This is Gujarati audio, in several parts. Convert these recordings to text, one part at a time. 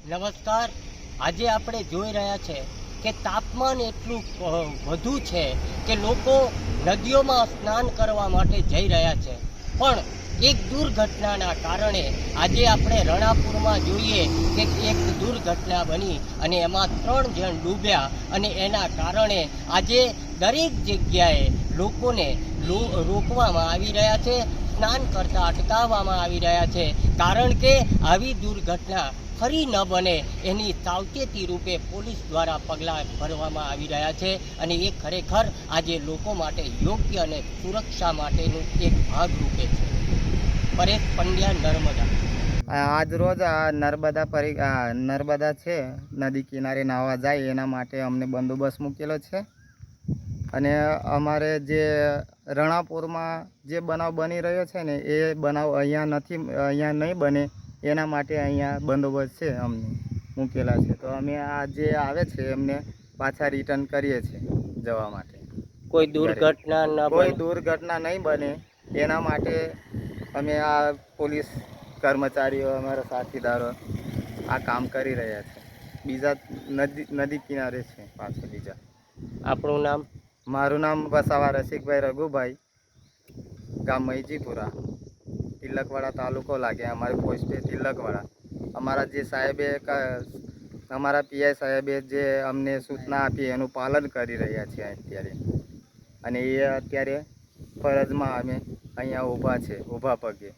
નમસ્કાર. આજે આપણે જોઈ રહ્યા છે કે તાપમાન એટલું વધુ છે કે લોકો નદીઓમાં સ્નાન કરવા માટે જઈ રહ્યા છે, પણ એક દુર્ઘટનાના કારણે આજે આપણે રણાપુરમાં જોઈએ કે એક દુર્ઘટના બની અને એમાં 3 જણ ડૂબ્યા અને એના કારણે આજે દરેક જગ્યાએ લોકોને રોકવામાં આવી રહ્યા છે, સ્નાન કરતા અટકાવવામાં આવી રહ્યા છે, કારણ કે આવી દુર્ઘટના ફરી ન બને એની સાવચેતી રૂપે પોલીસ દ્વારા પગલાં ભરવામાં આવી રહ્યા છે અને એ ખરેખર આજે લોકો માટે યોગ્ય અને સુરક્ષા માટેનું એક ભાગ રૂપે છે. પરેશ પંડ્યા, નર્મદા. આજ રોજ આ નર્મદા છે, નદી કિનારે નાહવા જાય એના માટે અમને બંદોબસ્ત મૂકેલો છે અને અમારે જે રણાપુરમાં જે બનાવ બની રહ્યો છે ને એ બનાવ અહીંયા નહીં બને એના માટે અહીંયા બંદોબસ્ત છે અમને મૂકેલા છે. તો અમે આ જે આવે છે એમને પાછા રિટર્ન કરીએ છીએ જવા માટે. કોઈ દુર્ઘટના નહીં બને એના માટે અમે આ પોલીસ કર્મચારીઓ, અમારા સાથીદારો આ કામ કરી રહ્યા છે. બીજા નદી કિનારે છે પાછળ બીજા. આપણું નામ? મારું નામ વસાવા રસિકભાઈ રઘુભાઈ, ગામ મૈજીપુરા, તિલકવાડા તાલુકો લાગે. અમારી પોસ્ટ તિલકવાડા. અમારા જે સાહેબે અમારા પીઆઈ સાહેબે જે અમને સૂચના આપી એનું પાલન કરી રહ્યા છીએ અત્યારે, અને એ અત્યારે ફરજમાં અમે અહીંયા ઊભા પગે.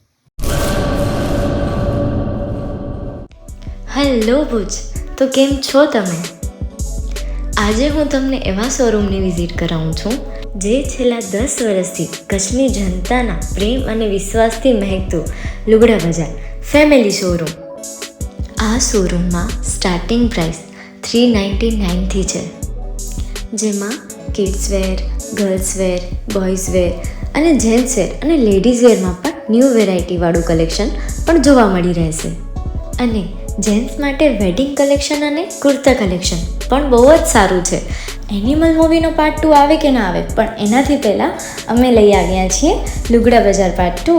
હેલો ભુજ, તો કેમ છો તમે? આજે હું તમને એવા શોરૂમની વિઝિટ કરાવું છું જે છેલ્લા 10 વર્ષથી કચ્છની જનતાના પ્રેમ અને વિશ્વાસથી મહેકતું લુગડા બજાર ફેમિલી શોરૂમ. આ શોરૂમમાં સ્ટાર્ટિંગ પ્રાઇસ 399થી છે, જેમાં kids wear, girls wear, boys wear અને જેન્ટ્સ વેર અને લેડીઝ વેરમાં પણ ન્યૂ વેરાયટીવાળું કલેક્શન પણ જોવા મળી રહેશે. અને જેન્ટ્સ માટે વેડિંગ કલેક્શન અને કુર્તા કલેક્શન પણ બહુ જ સારું છે. એનિમલ મૂવીનો પાર્ટ 2 આવે કે ના આવે, પણ એનાથી પહેલાં અમે લઈ આવ્યા છીએ લુગડા બજાર પાર્ટ 2,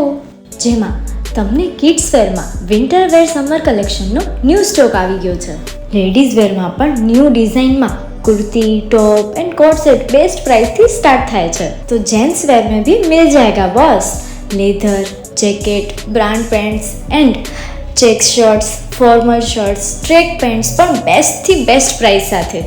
જેમાં તમને કિડ્સ વેરમાં વિન્ટર વેર સમર કલેક્શનનો ન્યૂ સ્ટોક આવી ગયો છે. લેડીઝ વેરમાં પણ ન્યૂ ડિઝાઇનમાં kurti, top and coat set best price थी स्टार्ट थाय छे. तो जेंट्स वेर में भी मिल जाएगा boss. Leather, jacket, brand pants and check shirts, formal shirts, track pants पर बेस्ट थी बेस्ट प्राइस साथे.